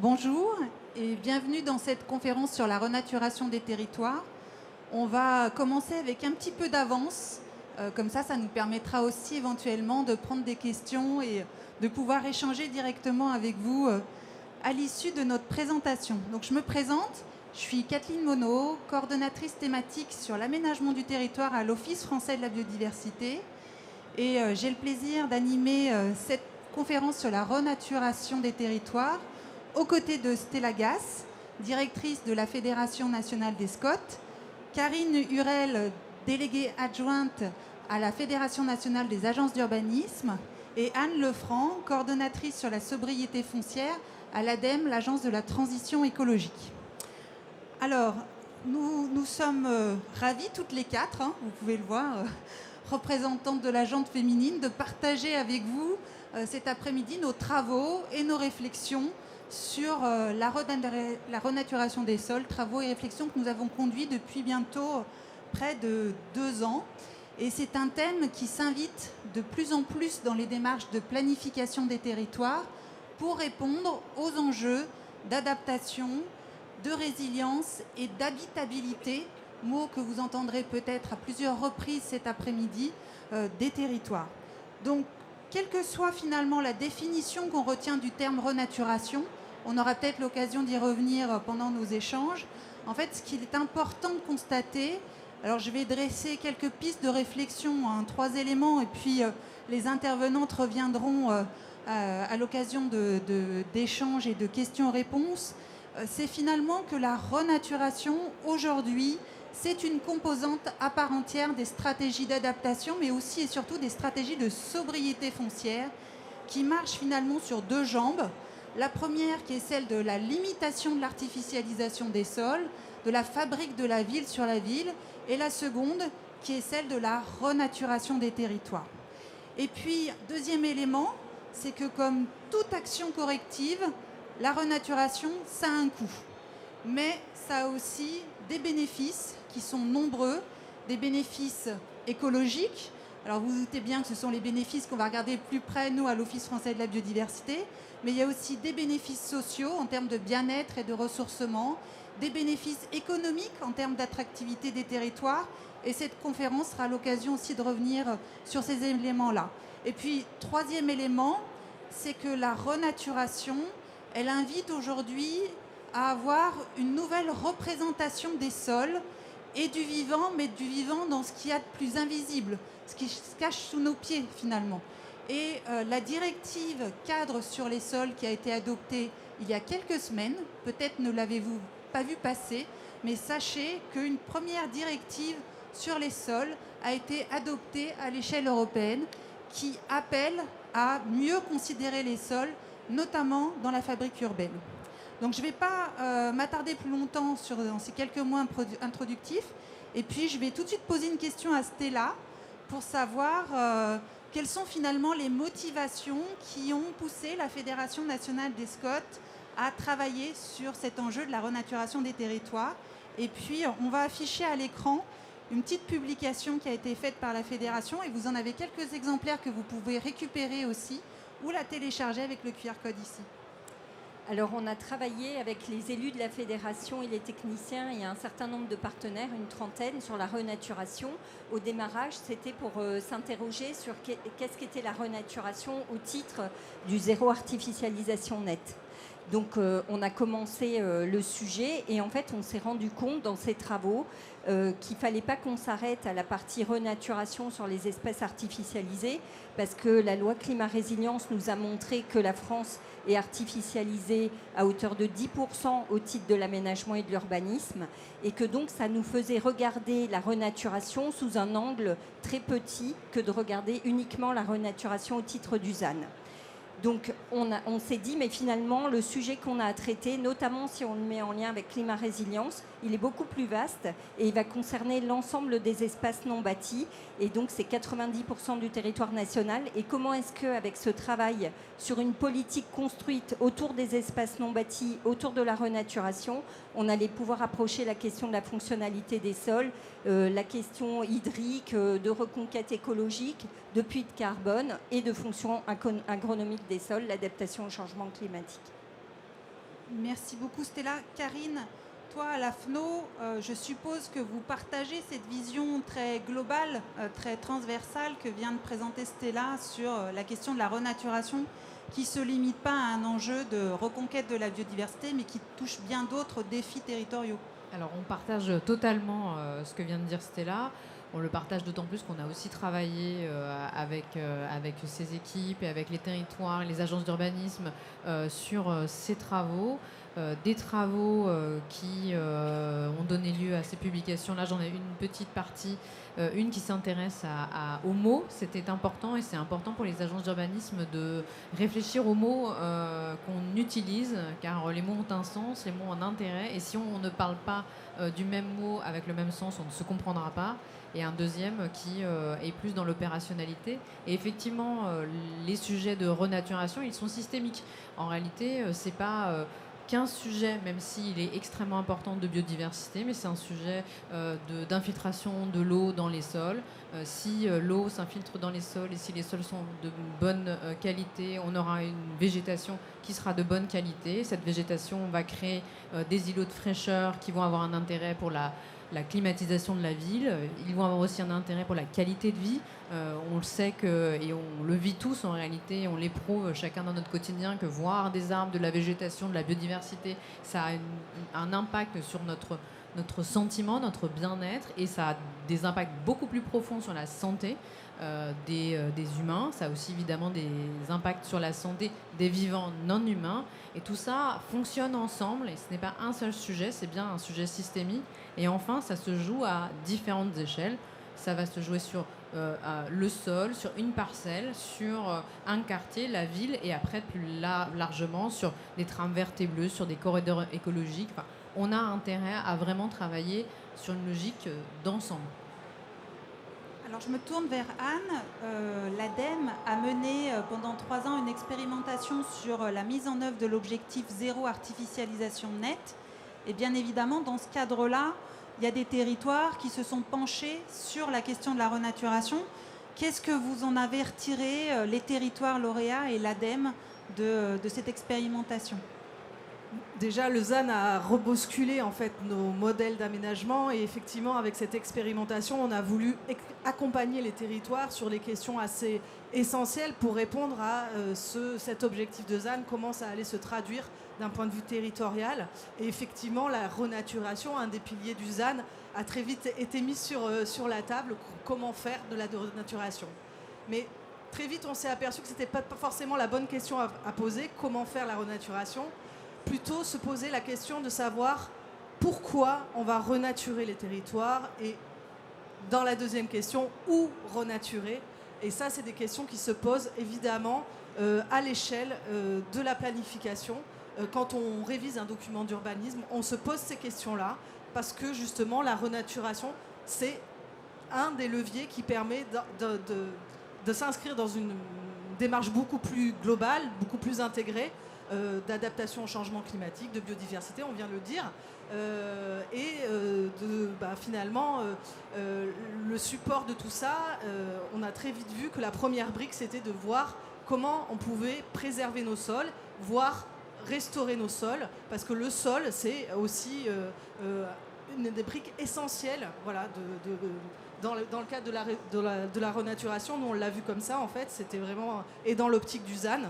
Bonjour et bienvenue dans cette conférence sur la renaturation des territoires. On va commencer avec un petit peu d'avance, comme ça nous permettra aussi éventuellement de prendre des questions et de pouvoir échanger directement avec vous à l'issue de notre présentation. Donc je me présente, je suis Kathleen Monod, coordonnatrice thématique sur l'aménagement du territoire à l'Office français de la biodiversité et j'ai le plaisir d'animer cette conférence sur la renaturation des territoires aux côtés de Stella Gass, directrice de la Fédération nationale des Scots, Karine Hurel, déléguée adjointe à la Fédération nationale des agences d'urbanisme, et Anne Lefranc, coordonnatrice sur la sobriété foncière à l'ADEME, l'Agence de la transition écologique. Alors, nous sommes ravis toutes les quatre, vous pouvez le voir, représentantes de la gente féminine, de partager avec vous cet après-midi nos travaux et nos réflexions sur la renaturation des sols, travaux et réflexions que nous avons conduits depuis bientôt près de 2 ans. Et c'est un thème qui s'invite de plus en plus dans les démarches de planification des territoires pour répondre aux enjeux d'adaptation, de résilience et d'habitabilité, mots que vous entendrez peut-être à plusieurs reprises cet après-midi, des territoires. Donc, quelle que soit finalement la définition qu'on retient du terme renaturation, on aura peut-être l'occasion d'y revenir pendant nos échanges. En fait, ce qu'il est important de constater, alors je vais dresser quelques pistes de réflexion, 3 éléments, et puis les intervenantes reviendront à l'occasion d'échanges et de questions-réponses. C'est finalement que la renaturation, aujourd'hui, c'est une composante à part entière des stratégies d'adaptation, mais aussi et surtout des stratégies de sobriété foncière qui marchent finalement sur 2 jambes. La première qui est celle de la limitation de l'artificialisation des sols, de la fabrique de la ville sur la ville, et la seconde qui est celle de la renaturation des territoires. Et puis, deuxième élément, c'est que comme toute action corrective, la renaturation, ça a un coût. Mais ça a aussi des bénéfices qui sont nombreux, des bénéfices écologiques. Alors vous vous doutez bien que ce sont les bénéfices qu'on va regarder plus près, nous, à l'Office français de la biodiversité. Mais il y a aussi des bénéfices sociaux en termes de bien-être et de ressourcement, des bénéfices économiques en termes d'attractivité des territoires. Et cette conférence sera l'occasion aussi de revenir sur ces éléments-là. Et puis, troisième élément, c'est que la renaturation, elle invite aujourd'hui à avoir une nouvelle représentation des sols et du vivant, mais du vivant dans ce qu'il y a de plus invisible, ce qui se cache sous nos pieds finalement. Et la directive cadre sur les sols qui a été adoptée il y a quelques semaines, peut-être ne l'avez-vous pas vu passer, mais sachez qu'une première directive sur les sols a été adoptée à l'échelle européenne qui appelle à mieux considérer les sols, notamment dans la fabrique urbaine. Donc je ne vais pas m'attarder plus longtemps dans ces quelques mots introductifs. Et puis je vais tout de suite poser une question à Stella pour savoir quelles sont finalement les motivations qui ont poussé la Fédération nationale des Scots à travailler sur cet enjeu de la renaturation des territoires. Et puis on va afficher à l'écran une petite publication qui a été faite par la Fédération et vous en avez quelques exemplaires que vous pouvez récupérer aussi ou la télécharger avec le QR code ici. Alors, on a travaillé avec les élus de la Fédération et les techniciens et un certain nombre de partenaires, une trentaine, sur la renaturation. Au démarrage, c'était pour s'interroger sur qu'est-ce qu'était la renaturation au titre du zéro artificialisation nette. Donc, on a commencé le sujet et en fait, on s'est rendu compte dans ces travaux qu'il ne fallait pas qu'on s'arrête à la partie renaturation sur les espèces artificialisées parce que la loi climat-résilience nous a montré que la France est artificialisée à hauteur de 10% au titre de l'aménagement et de l'urbanisme et que donc ça nous faisait regarder la renaturation sous un angle très petit que de regarder uniquement la renaturation au titre du ZAN. Donc on s'est dit, mais finalement, le sujet qu'on a à traiter, notamment si on le met en lien avec climat-résilience, il est beaucoup plus vaste et il va concerner l'ensemble des espaces non bâtis. Et donc, c'est 90% du territoire national. Et comment est-ce qu'avec ce travail sur une politique construite autour des espaces non bâtis, autour de la renaturation, on allait pouvoir approcher la question de la fonctionnalité des sols, la question hydrique, de reconquête écologique, de puits de carbone et de fonction agronomique des sols, l'adaptation au changement climatique. Merci beaucoup Stella. Karine, toi à la FNO, je suppose que vous partagez cette vision très globale, très transversale que vient de présenter Stella sur la question de la renaturation, qui ne se limite pas à un enjeu de reconquête de la biodiversité, mais qui touche bien d'autres défis territoriaux. Alors on partage totalement ce que vient de dire Stella. On le partage d'autant plus qu'on a aussi travaillé avec ces équipes et avec les territoires, les agences d'urbanisme sur ces travaux. Des travaux qui ont donné lieu à ces publications. Là, j'en ai une petite partie, une qui s'intéresse aux mots. C'était important et c'est important pour les agences d'urbanisme de réfléchir aux mots qu'on utilise, car les mots ont un sens, les mots ont un intérêt. Et si on ne parle pas du même mot avec le même sens, on ne se comprendra pas. Et un deuxième qui est plus dans l'opérationnalité. Et effectivement, les sujets de renaturation, ils sont systémiques. En réalité, c'est pas qu'un sujet, même s'il est extrêmement important de biodiversité, mais c'est un sujet d'infiltration de l'eau dans les sols. Si l'eau s'infiltre dans les sols et si les sols sont de bonne qualité, on aura une végétation qui sera de bonne qualité. Cette végétation va créer des îlots de fraîcheur qui vont avoir un intérêt pour la climatisation de la ville. Ils vont avoir aussi un intérêt pour la qualité de vie. On le sait et on le vit tous en réalité, on l'éprouve chacun dans notre quotidien, que voir des arbres, de la végétation, de la biodiversité, ça a un impact sur notre sentiment, notre bien-être, et ça a des impacts beaucoup plus profonds sur la santé des humains. Ça a aussi évidemment des impacts sur la santé des vivants non humains. Et tout ça fonctionne ensemble, et ce n'est pas un seul sujet, c'est bien un sujet systémique. Et enfin, ça se joue à différentes échelles. Ça va se jouer sur le sol, sur une parcelle, sur un quartier, la ville, et après plus largement sur des trames vertes et bleues, sur des corridors écologiques. Enfin, on a intérêt à vraiment travailler sur une logique d'ensemble. Alors je me tourne vers Anne. L'ADEME a mené pendant 3 ans une expérimentation sur la mise en œuvre de l'objectif zéro artificialisation nette. Et bien évidemment, dans ce cadre-là, il y a des territoires qui se sont penchés sur la question de la renaturation. Qu'est-ce que vous en avez retiré, les territoires lauréats et l'ADEME, de cette expérimentation ? Déjà, le ZAN a rebousculé en fait nos modèles d'aménagement, et effectivement, avec cette expérimentation, on a voulu accompagner les territoires sur les questions assez essentielles pour répondre à cet objectif de ZAN, comment ça allait se traduire d'un point de vue territorial. Et effectivement, la renaturation, un des piliers du ZAN, a très vite été mis sur la table. Comment faire de la renaturation ? Mais très vite, on s'est aperçu que ce n'était pas forcément la bonne question à poser, comment faire la renaturation. Plutôt se poser la question de savoir pourquoi on va renaturer les territoires, et dans la deuxième question, où renaturer. Et ça, c'est des questions qui se posent évidemment à l'échelle de la planification. Quand on révise un document d'urbanisme, on se pose ces questions-là parce que justement la renaturation, c'est un des leviers qui permet de s'inscrire dans une démarche beaucoup plus globale, beaucoup plus intégrée, d'adaptation au changement climatique, de biodiversité, on vient de le dire, finalement, le support de tout ça, on a très vite vu que la première brique, c'était de voir comment on pouvait préserver nos sols, voire restaurer nos sols, parce que le sol, c'est aussi une des briques essentielles, voilà, dans le cadre de la renaturation. Nous, on l'a vu comme ça, en fait, c'était vraiment, et dans l'optique du ZAN,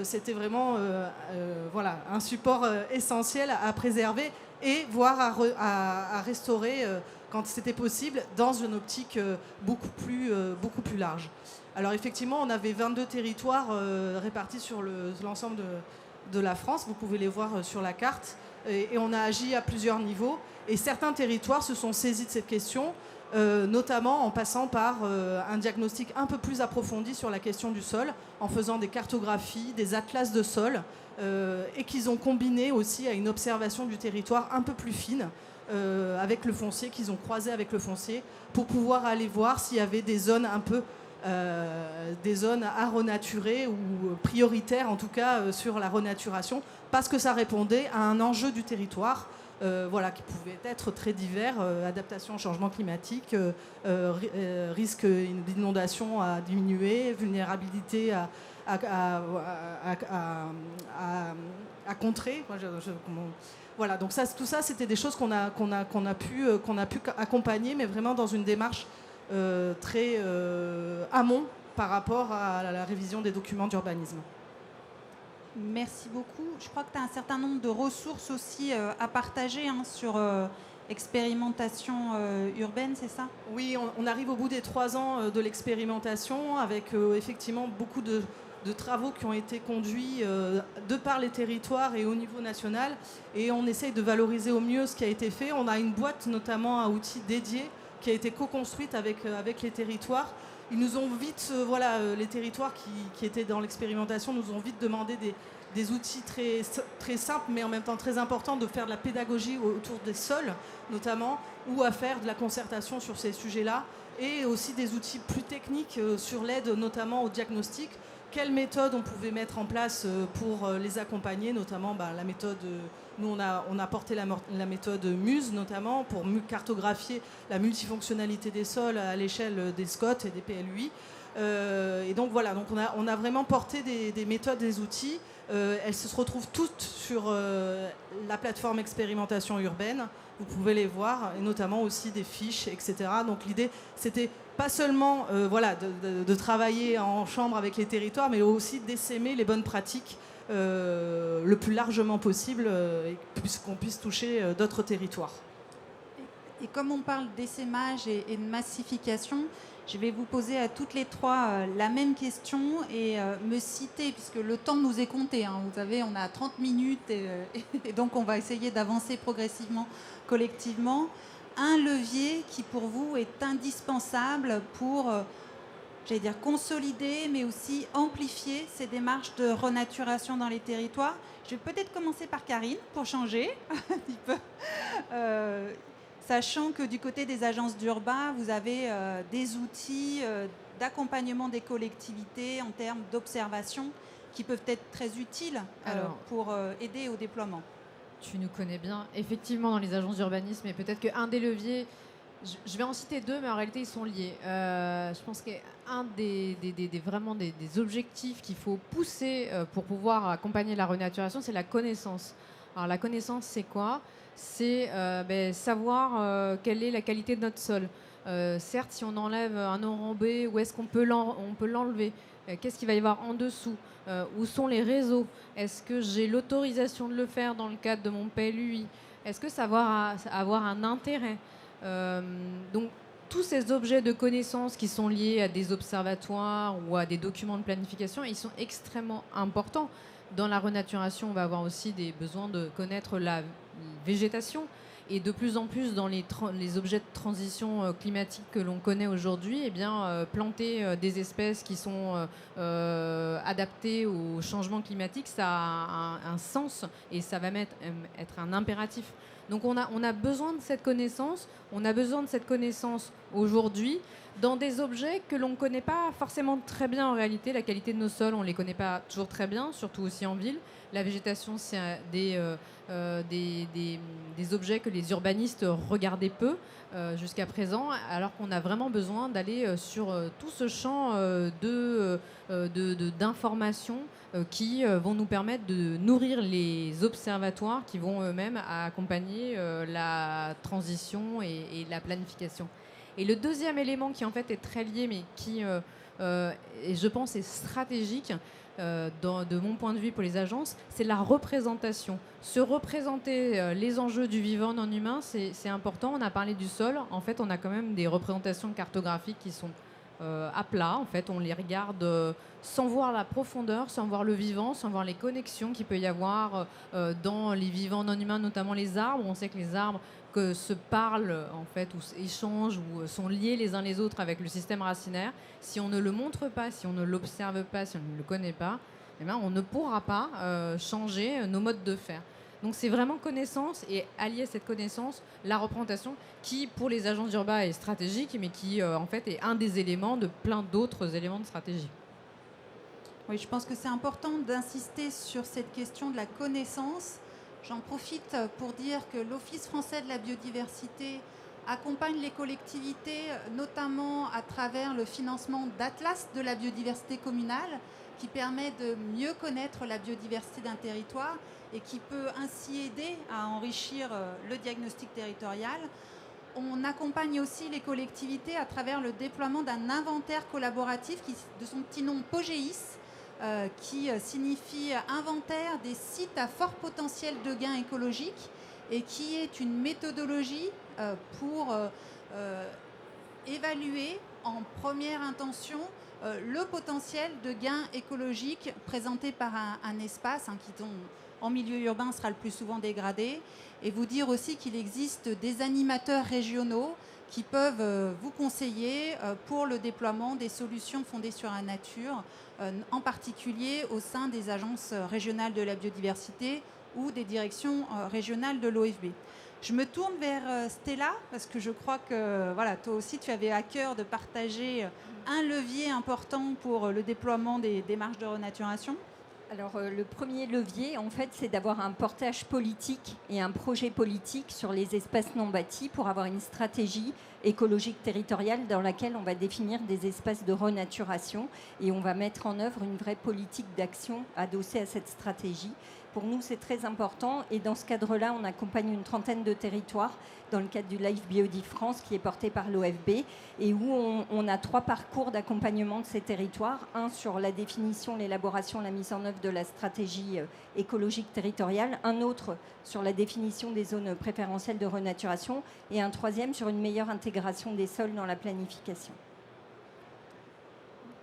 c'était vraiment un support essentiel à préserver et voire à restaurer quand c'était possible, dans une optique beaucoup plus large. Alors effectivement, on avait 22 territoires répartis sur l'ensemble de la France. Vous pouvez les voir sur la carte. Et on a agi à plusieurs niveaux. Et certains territoires se sont saisis de cette question, notamment en passant par un diagnostic un peu plus approfondi sur la question du sol, en faisant des cartographies, des atlas de sol, et qu'ils ont combiné aussi à une observation du territoire un peu plus fine, avec le foncier, qu'ils ont croisé avec le foncier, pour pouvoir aller voir s'il y avait des zones des zones à renaturer, ou prioritaires en tout cas sur la renaturation, parce que ça répondait à un enjeu du territoire, qui pouvait être très divers, adaptation au changement climatique, risque d'inondation à diminuer, vulnérabilité à contrer. Voilà, donc tout ça, c'était des choses qu'on a pu accompagner, mais vraiment dans une démarche très amont par rapport à la révision des documents d'urbanisme. Merci beaucoup. Je crois que tu as un certain nombre de ressources aussi à partager sur expérimentation urbaine, c'est ça? Oui, on arrive au bout des 3 ans de l'expérimentation avec effectivement beaucoup de travaux qui ont été conduits de par les territoires et au niveau national. Et on essaye de valoriser au mieux ce qui a été fait. On a une boîte notamment à outils dédiée qui a été co-construite avec les territoires. Ils nous ont vite, les territoires qui étaient dans l'expérimentation nous ont vite demandé des outils très, très simples, mais en même temps très importants, de faire de la pédagogie autour des sols, notamment, ou à faire de la concertation sur ces sujets-là, et aussi des outils plus techniques sur l'aide, notamment au diagnostic. Quelles méthodes on pouvait mettre en place pour les accompagner, notamment la méthode... Nous, on a porté la méthode MUSE, notamment, pour cartographier la multifonctionnalité des sols à l'échelle des SCOT et des PLUI. Et donc voilà, donc on a vraiment porté des méthodes, des outils. Elles se retrouvent toutes sur la plateforme expérimentation urbaine. Vous pouvez les voir, et notamment aussi des fiches, etc. Donc l'idée, c'était pas seulement de travailler en chambre avec les territoires, mais aussi d'essaimer les bonnes pratiques le plus largement possible, et qu'on puisse toucher d'autres territoires. Et comme on parle d'essaimage et de massification, je vais vous poser à toutes les trois la même question et me citer, puisque le temps nous est compté. Vous savez, on a 30 minutes et donc on va essayer d'avancer progressivement, collectivement. Un levier qui pour vous est indispensable pour... j'allais dire consolider, mais aussi amplifier ces démarches de renaturation dans les territoires. Je vais peut-être commencer par Karine, pour changer un petit peu. Sachant que du côté des agences d'urbain, vous avez des outils d'accompagnement des collectivités en termes d'observation qui peuvent être très utiles pour aider au déploiement. Tu nous connais bien. Effectivement, dans les agences d'urbanisme, et peut-être qu'un des leviers... Je vais en citer deux, mais en réalité, ils sont liés. Je pense qu'un des objectifs qu'il faut pousser pour pouvoir accompagner la renaturation, c'est la connaissance. Alors, la connaissance, c'est quoi? C'est savoir quelle est la qualité de notre sol. Certes, si on enlève un enrobé, où est-ce qu'on peut l'enlever? Qu'est-ce qu'il va y avoir en dessous? Où sont les réseaux? Est-ce que j'ai l'autorisation de le faire dans le cadre de mon PLUI? Est-ce que ça va avoir un intérêt? Donc tous ces objets de connaissances qui sont liés à des observatoires ou à des documents de planification, ils sont extrêmement importants. Dans la renaturation, on va avoir aussi des besoins de connaître la végétation. Et de plus en plus, dans les objets de transition climatique que l'on connaît aujourd'hui, planter des espèces qui sont adaptées au changement climatique, ça a un sens et ça va être un impératif. Donc on a besoin de cette connaissance. On a besoin de cette connaissance aujourd'hui dans des objets que l'on ne connaît pas forcément très bien en réalité. La qualité de nos sols, on ne les connaît pas toujours très bien, surtout aussi en ville. La végétation, c'est des objets que les urbanistes regardaient peu jusqu'à présent, alors qu'on a vraiment besoin d'aller sur tout ce champ d'informations qui vont nous permettre de nourrir les observatoires qui vont eux-mêmes accompagner la transition et la planification. Et le deuxième élément qui en fait est très lié, mais qui, et je pense, est stratégique, de mon point de vue pour les agences, c'est la représentation. Se représenter les enjeux du vivant non humain, c'est important. On a parlé du sol. En fait, on a quand même des représentations cartographiques qui sont à plat. En fait, on les regarde sans voir la profondeur, sans voir le vivant, sans voir les connexions qu'il peut y avoir dans les vivants non humains, notamment les arbres. On sait que les arbres se parlent en fait, ou échangent, ou sont liés les uns les autres avec le système racinaire. Si on ne le montre pas, si on ne l'observe pas, si on ne le connaît pas, on ne pourra pas changer nos modes de faire. Donc c'est vraiment connaissance, et allier cette connaissance, la représentation, qui pour les agences d'urbain est stratégique, mais qui en fait est un des éléments de plein d'autres éléments de stratégie. Oui, je pense que c'est important d'insister sur cette question de la connaissance. J'en profite pour dire que l'Office français de la biodiversité accompagne les collectivités, notamment à travers le financement d'Atlas de la biodiversité communale, qui permet de mieux connaître la biodiversité d'un territoire et qui peut ainsi aider à enrichir le diagnostic territorial. On accompagne aussi les collectivités à travers le déploiement d'un inventaire collaboratif de son petit nom POGEIS, qui signifie inventaire des sites à fort potentiel de gains écologiques et qui est une méthodologie pour évaluer en première intention le potentiel de gains écologiques présenté par un espace qui, en milieu urbain, sera le plus souvent dégradé. Et vous dire aussi qu'il existe des animateurs régionaux qui peuvent vous conseiller pour le déploiement des solutions fondées sur la nature, en particulier au sein des agences régionales de la biodiversité ou des directions régionales de l'OFB. Je me tourne vers Stella parce que je crois que toi aussi tu avais à cœur de partager un levier important pour le déploiement des démarches de renaturation. Alors, le premier levier, en fait, c'est d'avoir un portage politique et un projet politique sur les espaces non bâtis pour avoir une stratégie écologique territoriale dans laquelle on va définir des espaces de renaturation et on va mettre en œuvre une vraie politique d'action adossée à cette stratégie. Pour nous, c'est très important et dans ce cadre-là, on accompagne une trentaine de territoires dans le cadre du Life Biodive France qui est porté par l'OFB et où on a 3 parcours d'accompagnement de ces territoires. Un sur la définition, l'élaboration, la mise en œuvre de la stratégie écologique territoriale, un autre sur la définition des zones préférentielles de renaturation et un troisième sur une meilleure intégration des sols dans la planification.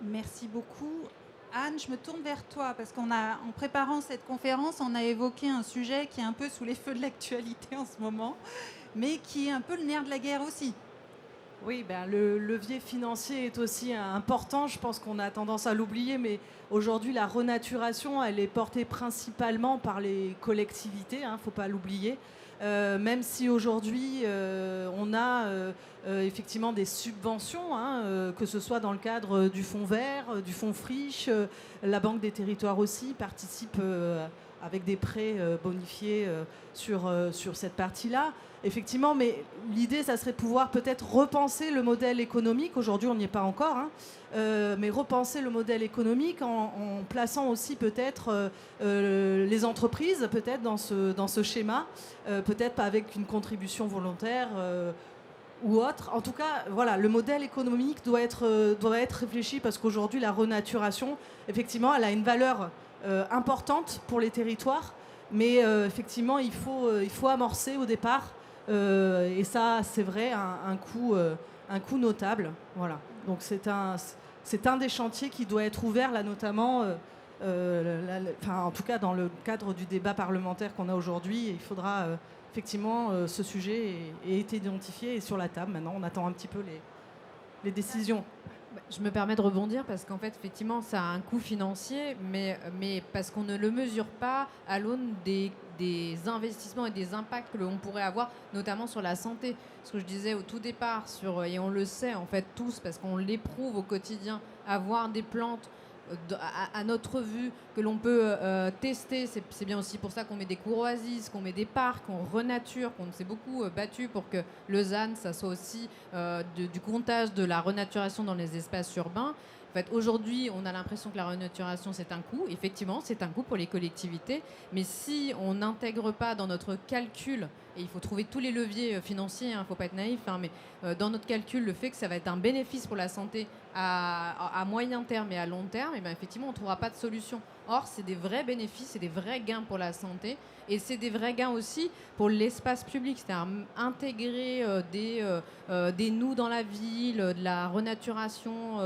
Merci beaucoup. Anne, je me tourne vers toi parce en préparant cette conférence, on a évoqué un sujet qui est un peu sous les feux de l'actualité en ce moment, mais qui est un peu le nerf de la guerre aussi. Oui, le levier financier est aussi important. Je pense qu'on a tendance à l'oublier, mais aujourd'hui, la renaturation, elle est portée principalement par les collectivités, il ne faut pas l'oublier. Même si aujourd'hui, on a effectivement des subventions, que ce soit dans le cadre du Fonds vert, du Fonds friche, la Banque des territoires aussi participe avec des prêts bonifiés sur cette partie-là. Effectivement, mais l'idée, ça serait de pouvoir peut-être repenser le modèle économique. Aujourd'hui, on n'y est pas encore, mais repenser le modèle économique en plaçant aussi peut-être les entreprises peut-être dans ce schéma, peut-être pas avec une contribution volontaire ou autre. En tout cas, voilà, le modèle économique doit être réfléchi parce qu'aujourd'hui, la renaturation, effectivement, elle a une valeur importante pour les territoires, mais effectivement, il faut amorcer au départ. Et ça, c'est vrai, un coût notable. Voilà. Donc c'est un des chantiers qui doit être ouvert là, notamment, en tout cas dans le cadre du débat parlementaire qu'on a aujourd'hui. Il faudra effectivement ce sujet ait été identifié et sur la table. Maintenant, on attend un petit peu les décisions. Je me permets de rebondir parce qu'en fait, effectivement, ça a un coût financier, mais parce qu'on ne le mesure pas à l'aune des investissements et des impacts que l'on pourrait avoir, notamment sur la santé. Ce que je disais au tout départ, et on le sait en fait tous, parce qu'on l'éprouve au quotidien, avoir des plantes à notre vue que l'on peut tester. C'est bien aussi pour ça qu'on met des courtoisies, qu'on met des parcs, qu'on renature, qu'on s'est beaucoup battu pour que le ZAN, ça soit aussi du comptage de la renaturation dans les espaces urbains. En fait, aujourd'hui, on a l'impression que la renaturation, c'est un coût. Effectivement, c'est un coût pour les collectivités. Mais si on n'intègre pas dans notre calcul, et il faut trouver tous les leviers financiers, il ne faut pas être naïf, mais dans notre calcul, le fait que ça va être un bénéfice pour la santé à moyen terme et à long terme, et bien effectivement, on ne trouvera pas de solution. Or, c'est des vrais bénéfices, c'est des vrais gains pour la santé. Et c'est des vrais gains aussi pour l'espace public, c'est-à-dire intégrer des nous dans la ville, de la renaturation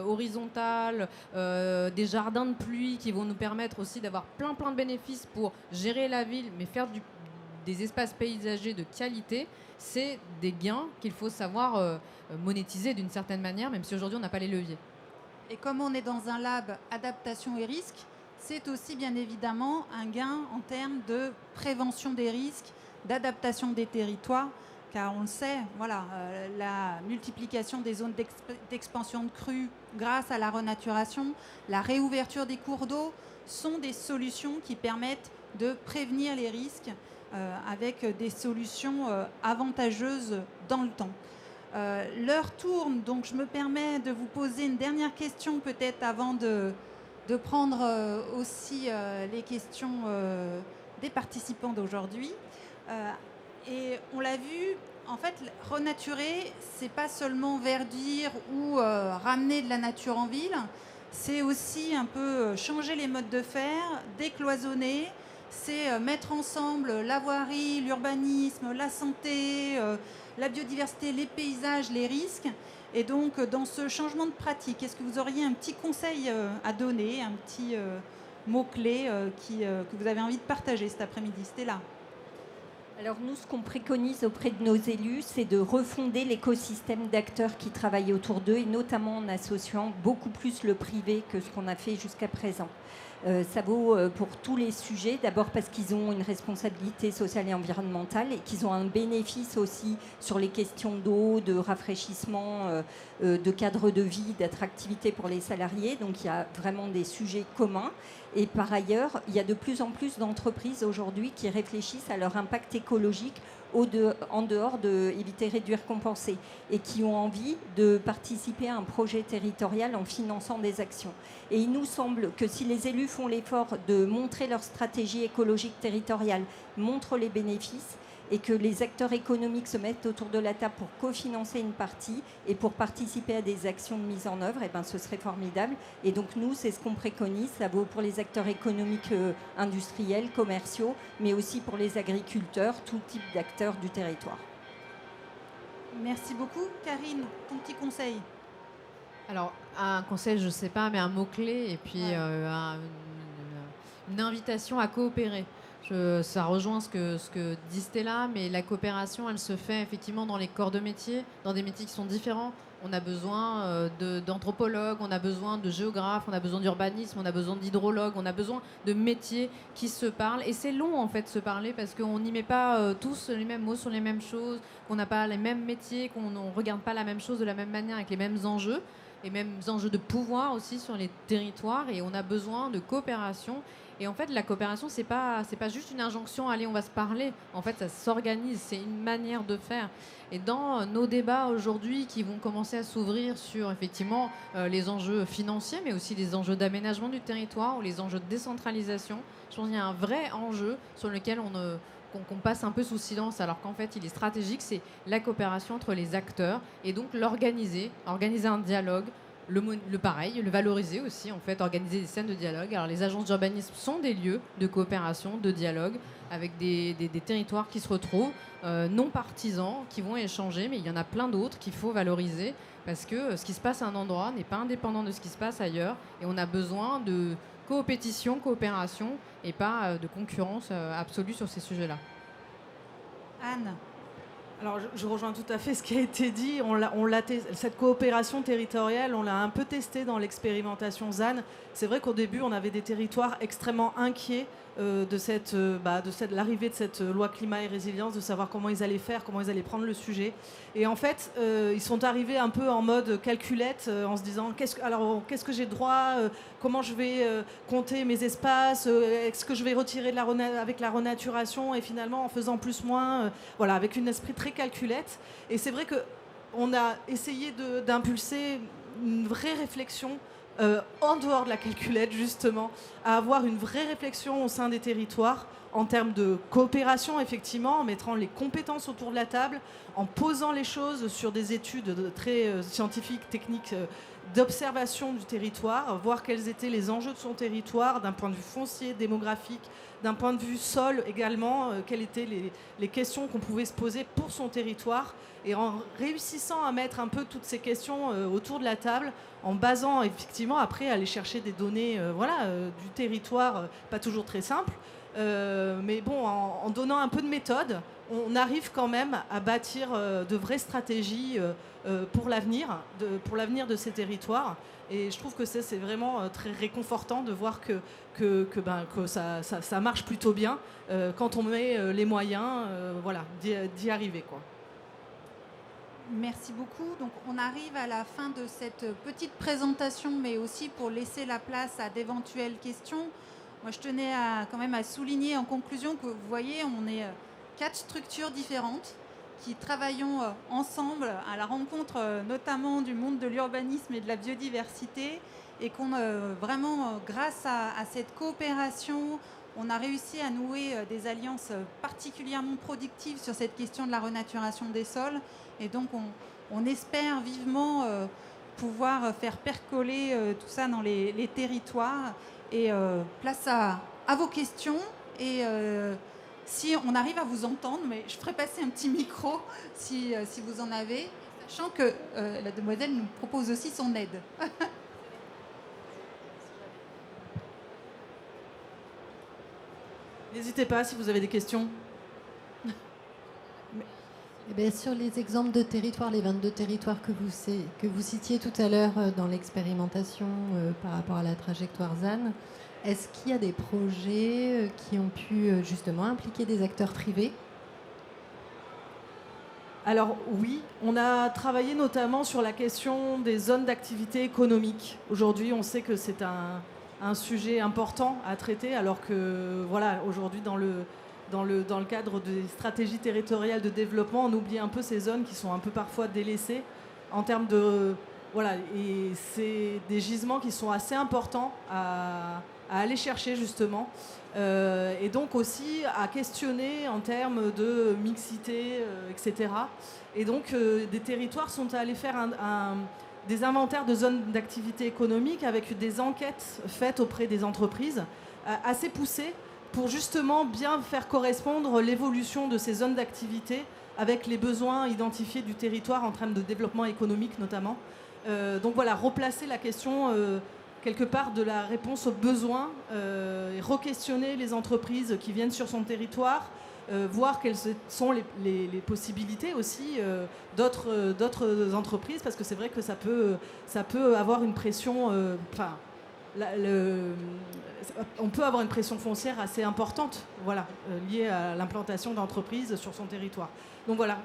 horizontale, des jardins de pluie qui vont nous permettre aussi d'avoir plein de bénéfices pour gérer la ville, mais faire des espaces paysagers de qualité. C'est des gains qu'il faut savoir monétiser d'une certaine manière, même si aujourd'hui on n'a pas les leviers. Et comme on est dans un lab adaptation et risque, c'est aussi bien évidemment un gain en termes de prévention des risques, d'adaptation des territoires, car on le sait, la multiplication des zones d'expansion de crues grâce à la renaturation, la réouverture des cours d'eau sont des solutions qui permettent de prévenir les risques avec des solutions avantageuses dans le temps. L'heure tourne, donc je me permets de vous poser une dernière question peut-être avant de de prendre aussi les questions des participants d'aujourd'hui. Et on l'a vu, en fait, renaturer, c'est pas seulement verdir ou ramener de la nature en ville, c'est aussi un peu changer les modes de faire, décloisonner, c'est mettre ensemble la voirie, l'urbanisme, la santé, la biodiversité, les paysages, les risques. Et donc, dans ce changement de pratique, est-ce que vous auriez un petit conseil à donner, un petit mot-clé que vous avez envie de partager cet après-midi? C'était là. Alors nous, ce qu'on préconise auprès de nos élus, c'est de refonder l'écosystème d'acteurs qui travaillent autour d'eux, et notamment en associant beaucoup plus le privé que ce qu'on a fait jusqu'à présent. Ça vaut pour tous les sujets, d'abord parce qu'ils ont une responsabilité sociale et environnementale et qu'ils ont un bénéfice aussi sur les questions d'eau, de rafraîchissement, de cadre de vie, d'attractivité pour les salariés. Donc il y a vraiment des sujets communs. Et par ailleurs, il y a de plus en plus d'entreprises aujourd'hui qui réfléchissent à leur impact écologique en dehors de éviter, réduire, compenser, et qui ont envie de participer à un projet territorial en finançant des actions. Et il nous semble que si les élus font l'effort de montrer leur stratégie écologique territoriale, montrent les bénéfices, et que les acteurs économiques se mettent autour de la table pour cofinancer une partie et pour participer à des actions de mise en œuvre, et ben ce serait formidable. Et donc nous, c'est ce qu'on préconise. Ça vaut pour les acteurs économiques, industriels, commerciaux, mais aussi pour les agriculteurs, tout type d'acteurs du territoire. Merci beaucoup. Karine, ton petit conseil? Alors, un conseil, je ne sais pas, mais un mot-clé et puis une invitation à coopérer. Ça rejoint ce que dit Stella, mais la coopération, elle se fait effectivement dans les corps de métier, dans des métiers qui sont différents. On a besoin d'anthropologues, on a besoin de géographes, on a besoin d'urbanisme, on a besoin d'hydrologues, on a besoin de métiers qui se parlent. Et c'est long en fait de se parler parce qu'on n'y met pas tous les mêmes mots sur les mêmes choses, qu'on n'a pas les mêmes métiers, qu'on ne regarde pas la même chose de la même manière avec les mêmes enjeux. Et mêmes enjeux de pouvoir aussi sur les territoires, et on a besoin de coopération. Et en fait, la coopération, c'est pas juste une injonction, allez, on va se parler. En fait, ça s'organise, c'est une manière de faire. Et dans nos débats aujourd'hui qui vont commencer à s'ouvrir sur effectivement les enjeux financiers, mais aussi les enjeux d'aménagement du territoire ou les enjeux de décentralisation, je pense qu'il y a un vrai enjeu sur lequel qu'on passe un peu sous silence, alors qu'en fait il est stratégique, c'est la coopération entre les acteurs, et donc organiser un dialogue, le pareil, le valoriser aussi, en fait, organiser des scènes de dialogue. Alors les agences d'urbanisme sont des lieux de coopération, de dialogue, avec des territoires qui se retrouvent, non partisans, qui vont échanger, mais il y en a plein d'autres qu'il faut valoriser, parce que ce qui se passe à un endroit n'est pas indépendant de ce qui se passe ailleurs, et on a besoin de coopération, et pas de concurrence absolue sur ces sujets-là. Anne? Alors, je rejoins tout à fait ce qui a été dit. Cette coopération territoriale, on l'a un peu testée dans l'expérimentation ZAN. C'est vrai qu'au début, on avait des territoires extrêmement inquiets de l'arrivée de cette loi climat et résilience, de savoir comment ils allaient faire, comment ils allaient prendre le sujet. Et en fait, ils sont arrivés un peu en mode calculette, en se disant qu'est-ce que j'ai droit, comment je vais compter mes espaces, est-ce que je vais retirer avec la renaturation, et finalement en faisant plus-moins, voilà, avec un esprit très calculette. Et c'est vrai qu'on a essayé d'impulser une vraie réflexion en dehors de la calculette, justement, à avoir une vraie réflexion au sein des territoires en termes de coopération, effectivement, en mettant les compétences autour de la table, en posant les choses sur des études très scientifiques, techniques, d'observation du territoire, voir quels étaient les enjeux de son territoire d'un point de vue foncier, démographique, d'un point de vue sol également, quelles étaient les questions qu'on pouvait se poser pour son territoire, et en réussissant à mettre un peu toutes ces questions autour de la table, en basant effectivement après aller chercher des données du territoire, pas toujours très simple, mais bon, en donnant un peu de méthode, on arrive quand même à bâtir de vraies stratégies pour l'avenir de ces territoires. Et je trouve que c'est vraiment très réconfortant de voir que ça marche plutôt bien quand on met les moyens d'y arriver, quoi. Merci beaucoup. Donc, on arrive à la fin de cette petite présentation, mais aussi pour laisser la place à d'éventuelles questions. Moi, je tenais quand même à souligner en conclusion que vous voyez, on est 4 structures différentes qui travaillons ensemble à la rencontre notamment du monde de l'urbanisme et de la biodiversité, et qu'on vraiment, grâce à cette coopération, on a réussi à nouer des alliances particulièrement productives sur cette question de la renaturation des sols. Et donc, on espère vivement pouvoir faire percoler tout ça dans les territoires. Et place à vos questions. Et si on arrive à vous entendre, mais je ferai passer un petit micro si vous en avez, sachant que la demoiselle nous propose aussi son aide. N'hésitez pas si vous avez des questions. Eh bien, sur les exemples de territoires, les 22 territoires que vous citiez tout à l'heure dans l'expérimentation par rapport à la trajectoire ZAN, est-ce qu'il y a des projets qui ont pu justement impliquer des acteurs privés ? Alors oui, on a travaillé notamment sur la question des zones d'activité économique. Aujourd'hui, on sait que c'est un sujet important à traiter, alors que voilà, aujourd'hui dans le cadre des stratégies territoriales de développement, on oublie un peu ces zones qui sont un peu parfois délaissées en termes de voilà, et c'est des gisements qui sont assez importants à aller chercher justement, et donc aussi à questionner en termes de mixité, etc. Et donc des territoires sont allés faire des inventaires de zones d'activité économique avec des enquêtes faites auprès des entreprises assez poussées pour justement bien faire correspondre l'évolution de ces zones d'activité avec les besoins identifiés du territoire en termes de développement économique notamment. Donc voilà, replacer la question quelque part de la réponse aux besoins et re-questionner les entreprises qui viennent sur son territoire, voir quelles sont les possibilités aussi d'autres entreprises, parce que c'est vrai que ça peut avoir une pression, on peut avoir une pression foncière assez importante, voilà, liée à l'implantation d'entreprises sur son territoire. Donc voilà.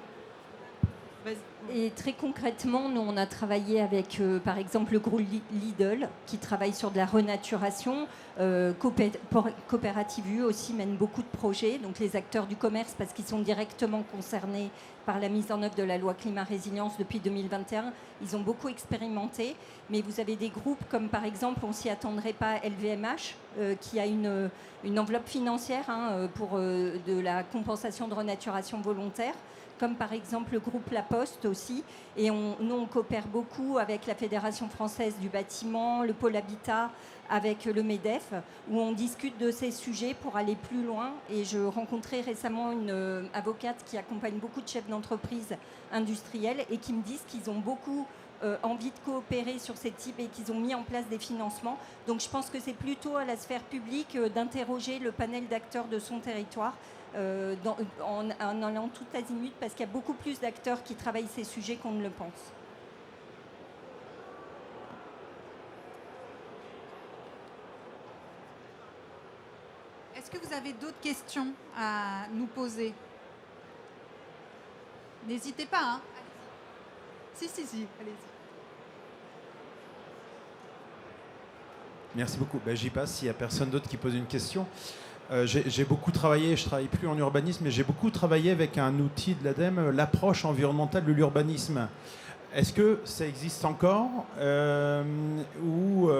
Et très concrètement, nous, on a travaillé avec, par exemple, le groupe Lidl, qui travaille sur de la renaturation. Coopérative U aussi mène beaucoup de projets. Donc les acteurs du commerce, parce qu'ils sont directement concernés par la mise en œuvre de la loi climat résilience depuis 2021, ils ont beaucoup expérimenté. Mais vous avez des groupes comme, par exemple, on s'y attendrait pas, LVMH, qui a une enveloppe financière pour de la compensation de renaturation volontaire, comme par exemple le groupe La Poste aussi. Et nous, on coopère beaucoup avec la Fédération française du bâtiment, le pôle habitat, avec le MEDEF, où on discute de ces sujets pour aller plus loin. Et je rencontrais récemment une avocate qui accompagne beaucoup de chefs d'entreprise industriels et qui me disent qu'ils ont beaucoup envie de coopérer sur ces types et qu'ils ont mis en place des financements. Donc je pense que c'est plutôt à la sphère publique d'interroger le panel d'acteurs de son territoire, en allant tout azimut, parce qu'il y a beaucoup plus d'acteurs qui travaillent ces sujets qu'on ne le pense. Est-ce que vous avez d'autres questions à nous poser? N'hésitez pas, hein. Allez-y. Si, allez-y. Merci beaucoup. J'y passe s'il n'y a personne d'autre qui pose une question. J'ai beaucoup travaillé, je ne travaille plus en urbanisme, mais j'ai beaucoup travaillé avec un outil de l'ADEME, l'approche environnementale de l'urbanisme. Est-ce que ça existe encore ou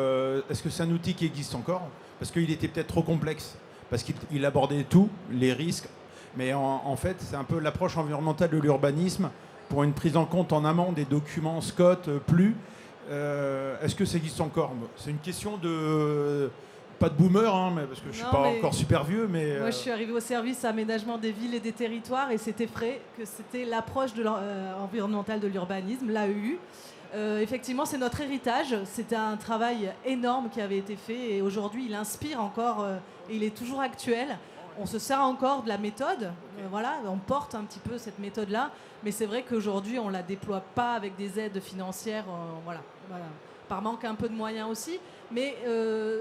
est-ce que c'est un outil qui existe encore? Parce qu'il était peut-être trop complexe, parce qu'il abordait tout, les risques. Mais en fait, c'est un peu l'approche environnementale de l'urbanisme pour une prise en compte en amont des documents SCOT plus. Est-ce que ça existe encore? C'est une question de... Pas de boomer, mais parce que je ne suis pas encore super vieux. Mais moi, je suis arrivée au service aménagement des villes et des territoires et c'était vrai que c'était l'approche environnementale de l'urbanisme, l'AEU. Effectivement, c'est notre héritage. C'était un travail énorme qui avait été fait et aujourd'hui, il inspire encore et il est toujours actuel. On se sert encore de la méthode, voilà, on porte un petit peu cette méthode-là, mais c'est vrai qu'aujourd'hui, on ne la déploie pas avec des aides financières, voilà, par manque un peu de moyens aussi. Mais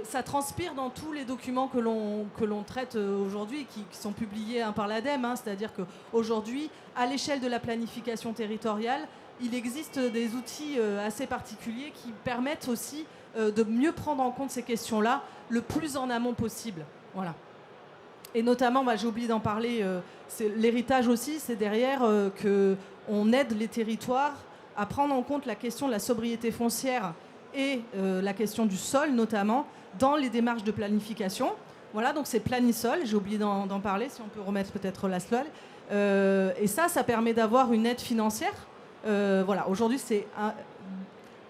ça transpire dans tous les documents que l'on traite aujourd'hui, qui sont publiés par l'ADEME. C'est-à-dire qu'aujourd'hui, à l'échelle de la planification territoriale, il existe des outils assez particuliers qui permettent aussi de mieux prendre en compte ces questions-là le plus en amont possible. Voilà. Et notamment, j'ai oublié d'en parler, l'héritage aussi, c'est derrière qu'on aide les territoires à prendre en compte la question de la sobriété foncière et la question du sol notamment dans les démarches de planification. Voilà, donc c'est Planisol, j'ai oublié d'en parler, si on peut remettre peut-être la slide. Et ça permet d'avoir une aide financière. Voilà, aujourd'hui c'est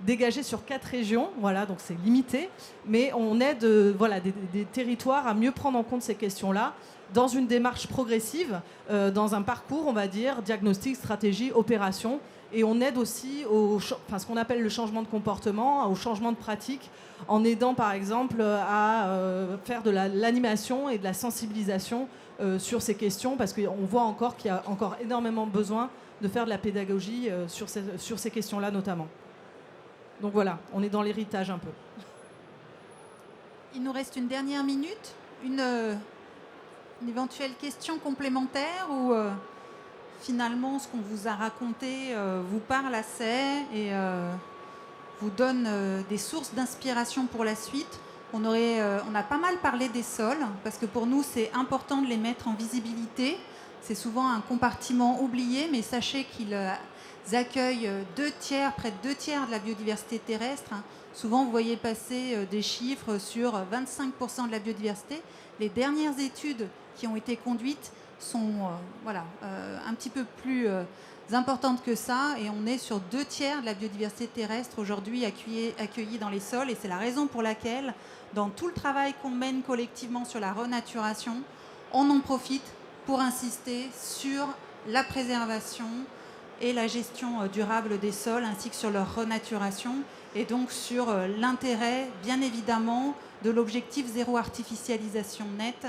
dégagé sur 4 régions, voilà, donc c'est limité, mais on aide des territoires à mieux prendre en compte ces questions-là dans une démarche progressive, dans un parcours, on va dire, diagnostic, stratégie, opération, et on aide aussi ce qu'on appelle le changement de comportement, au changement de pratique, en aidant par exemple à faire de l'animation et de la sensibilisation sur ces questions, parce qu'on voit encore qu'il y a encore énormément besoin de faire de la pédagogie sur ces questions-là notamment. Donc voilà, on est dans l'héritage un peu. Il nous reste une dernière minute, une éventuelle question complémentaire ou finalement ce qu'on vous a raconté vous parle assez et vous donne des sources d'inspiration pour la suite. On a pas mal parlé des sols parce que pour nous c'est important de les mettre en visibilité. C'est souvent un compartiment oublié, mais sachez qu'ils accueillent près de 2 tiers de la biodiversité terrestre. Souvent, vous voyez passer des chiffres sur 25% de la biodiversité. Les dernières études qui ont été conduites sont un petit peu plus importantes que ça. Et on est sur 2 tiers de la biodiversité terrestre aujourd'hui accueillie dans les sols. Et c'est la raison pour laquelle, dans tout le travail qu'on mène collectivement sur la renaturation, on en profite pour insister sur la préservation et la gestion durable des sols, ainsi que sur leur renaturation, et donc sur l'intérêt, bien évidemment, de l'objectif zéro artificialisation nette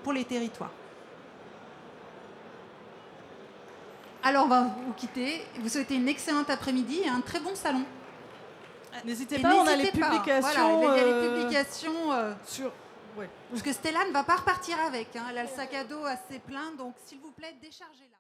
pour les territoires. Alors, on va vous quitter, vous souhaiter une excellente après-midi et un très bon salon. N'hésitez pas, on a les publications. Voilà, il y a les publications sur... Ouais. Parce que Stella ne va pas repartir avec. Elle a le sac à dos assez plein, donc s'il vous plaît, déchargez-la.